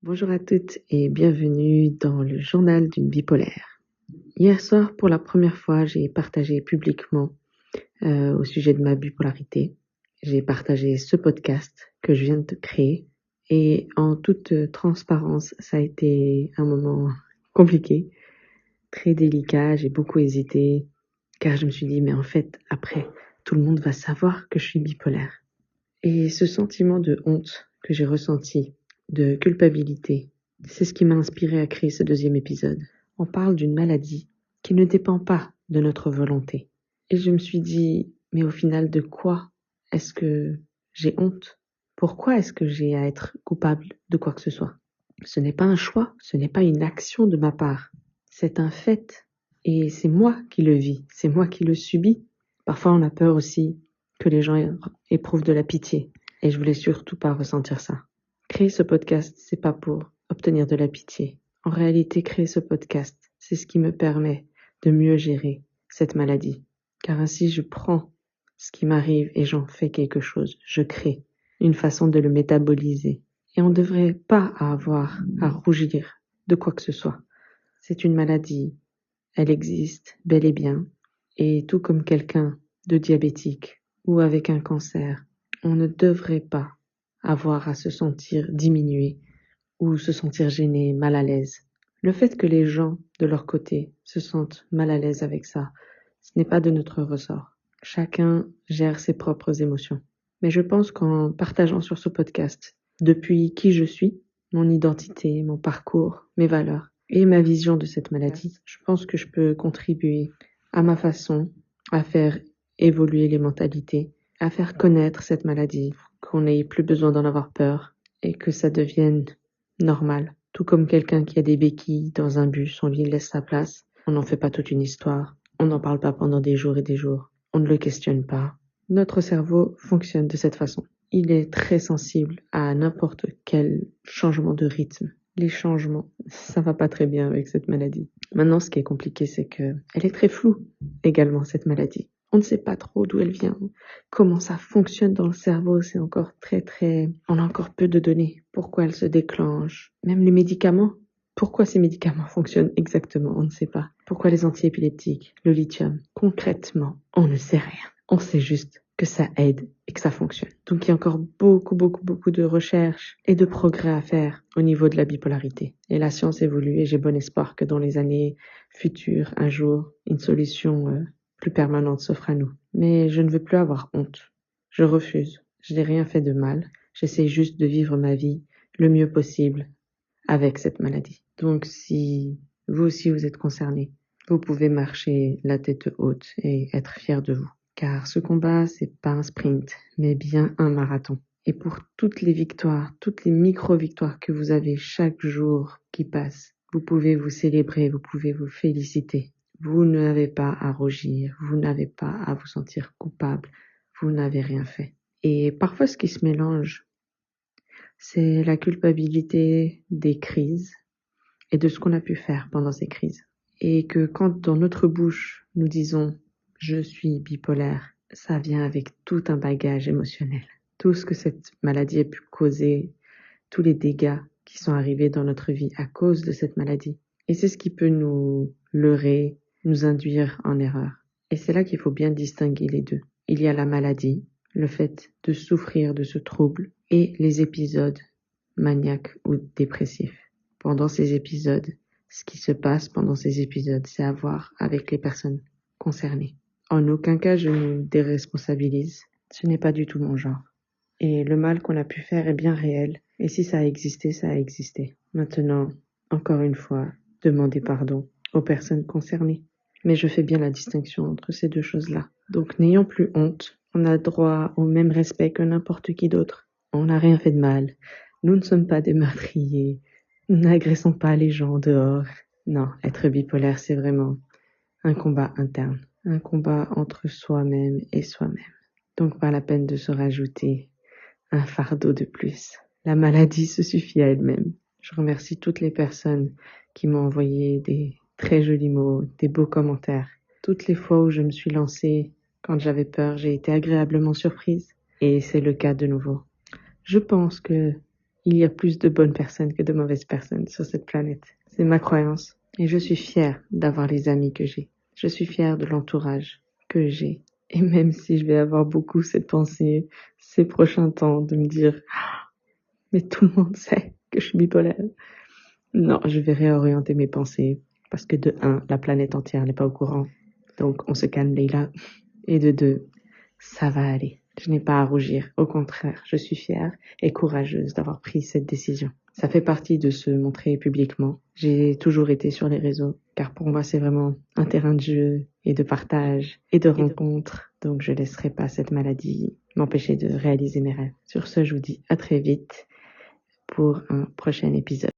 Bonjour à toutes et bienvenue dans le journal d'une bipolaire. Hier soir, pour la première fois, j'ai partagé publiquement au sujet de ma bipolarité. J'ai partagé ce podcast que je viens de créer et en toute transparence, ça a été un moment compliqué, très délicat. J'ai beaucoup hésité car je me suis dit, mais en fait, après, tout le monde va savoir que je suis bipolaire. Et ce sentiment de honte que j'ai ressenti, de culpabilité, c'est ce qui m'a inspiré à créer ce deuxième épisode. On parle d'une maladie qui ne dépend pas de notre volonté. Et je me suis dit, mais au final, de quoi est-ce que j'ai honte? Pourquoi est-ce que j'ai à être coupable de quoi que ce soit? Ce n'est pas un choix, ce n'est pas une action de ma part. C'est un fait. Et c'est moi qui le vis, c'est moi qui le subis. Parfois, on a peur aussi que les gens éprouvent de la pitié. Et je voulais surtout pas ressentir ça. Créer ce podcast, c'est pas pour obtenir de la pitié. En réalité, créer ce podcast, c'est ce qui me permet de mieux gérer cette maladie. Car ainsi, je prends ce qui m'arrive et j'en fais quelque chose. Je crée une façon de le métaboliser. Et on ne devrait pas avoir à rougir de quoi que ce soit. C'est une maladie. Elle existe bel et bien. Et tout comme quelqu'un de diabétique ou avec un cancer, on ne devrait pas avoir à se sentir diminué ou se sentir gêné, mal à l'aise. Le fait que les gens, de leur côté, se sentent mal à l'aise avec ça, ce n'est pas de notre ressort. Chacun gère ses propres émotions. Mais je pense qu'en partageant sur ce podcast, depuis qui je suis, mon identité, mon parcours, mes valeurs et ma vision de cette maladie, je pense que je peux contribuer à ma façon à faire évoluer les mentalités, à faire connaître cette maladie, qu'on n'ait plus besoin d'en avoir peur et que ça devienne normal. Tout comme quelqu'un qui a des béquilles dans un bus, on lui laisse sa place. On n'en fait pas toute une histoire. On n'en parle pas pendant des jours et des jours. On ne le questionne pas. Notre cerveau fonctionne de cette façon. Il est très sensible à n'importe quel changement de rythme. Les changements, ça va pas très bien avec cette maladie. Maintenant, ce qui est compliqué, c'est que elle est très floue également, cette maladie. On ne sait pas trop d'où elle vient, comment ça fonctionne dans le cerveau, c'est encore on a encore peu de données. Pourquoi elle se déclenche? Même les médicaments. Pourquoi ces médicaments fonctionnent exactement? On ne sait pas. Pourquoi les antiépileptiques, le lithium? Concrètement, on ne sait rien. On sait juste que ça aide et que ça fonctionne. Donc il y a encore beaucoup de recherches et de progrès à faire au niveau de la bipolarité. Et la science évolue et j'ai bon espoir que dans les années futures, un jour, une solution plus permanente s'offre à nous. Mais je ne veux plus avoir honte. Je refuse. Je n'ai rien fait de mal. J'essaie juste de vivre ma vie le mieux possible avec cette maladie. Donc si vous aussi vous êtes concerné, vous pouvez marcher la tête haute et être fier de vous. Car ce combat, c'est pas un sprint, mais bien un marathon. Et pour toutes les victoires, toutes les micro-victoires que vous avez chaque jour qui passe, vous pouvez vous célébrer, vous pouvez vous féliciter. Vous n'avez pas à rougir, vous n'avez pas à vous sentir coupable, vous n'avez rien fait. Et parfois, ce qui se mélange, c'est la culpabilité des crises et de ce qu'on a pu faire pendant ces crises. Et que quand dans notre bouche, nous disons « je suis bipolaire », ça vient avec tout un bagage émotionnel. Tout ce que cette maladie a pu causer, tous les dégâts qui sont arrivés dans notre vie à cause de cette maladie. Et c'est ce qui peut nous leurrer, nous induire en erreur. Et c'est là qu'il faut bien distinguer les deux. Il y a la maladie, le fait de souffrir de ce trouble, et les épisodes maniaques ou dépressifs. Pendant ces épisodes, ce qui se passe pendant ces épisodes, c'est à voir avec les personnes concernées. En aucun cas, je nous déresponsabilise. Ce n'est pas du tout mon genre. Et le mal qu'on a pu faire est bien réel. Et si ça a existé, ça a existé. Maintenant, encore une fois, demandez pardon aux personnes concernées. Mais je fais bien la distinction entre ces deux choses-là. Donc, n'ayons plus honte. On a droit au même respect que n'importe qui d'autre. On n'a rien fait de mal. Nous ne sommes pas des meurtriers. Nous n'agressons pas les gens dehors. Non, être bipolaire, c'est vraiment un combat interne. Un combat entre soi-même et soi-même. Donc, pas la peine de se rajouter un fardeau de plus. La maladie se suffit à elle-même. Je remercie toutes les personnes qui m'ont envoyé des très jolis mots, des beaux commentaires. Toutes les fois où je me suis lancée, quand j'avais peur, j'ai été agréablement surprise. Et c'est le cas de nouveau. Je pense que il y a plus de bonnes personnes que de mauvaises personnes sur cette planète. C'est ma croyance. Et je suis fière d'avoir les amis que j'ai. Je suis fière de l'entourage que j'ai. Et même si je vais avoir beaucoup cette pensée ces prochains temps de me dire « mais tout le monde sait que je suis bipolaire ». Non, je vais réorienter mes pensées parce que de 1, la planète entière n'est pas au courant. Donc on se calme Leïla. Et de 2, ça va aller. Je n'ai pas à rougir. Au contraire, je suis fière et courageuse d'avoir pris cette décision. Ça fait partie de se montrer publiquement. J'ai toujours été sur les réseaux, car pour moi, c'est vraiment un terrain de jeu et de partage et de rencontres. Donc, je laisserai pas cette maladie m'empêcher de réaliser mes rêves. Sur ce, je vous dis à très vite pour un prochain épisode.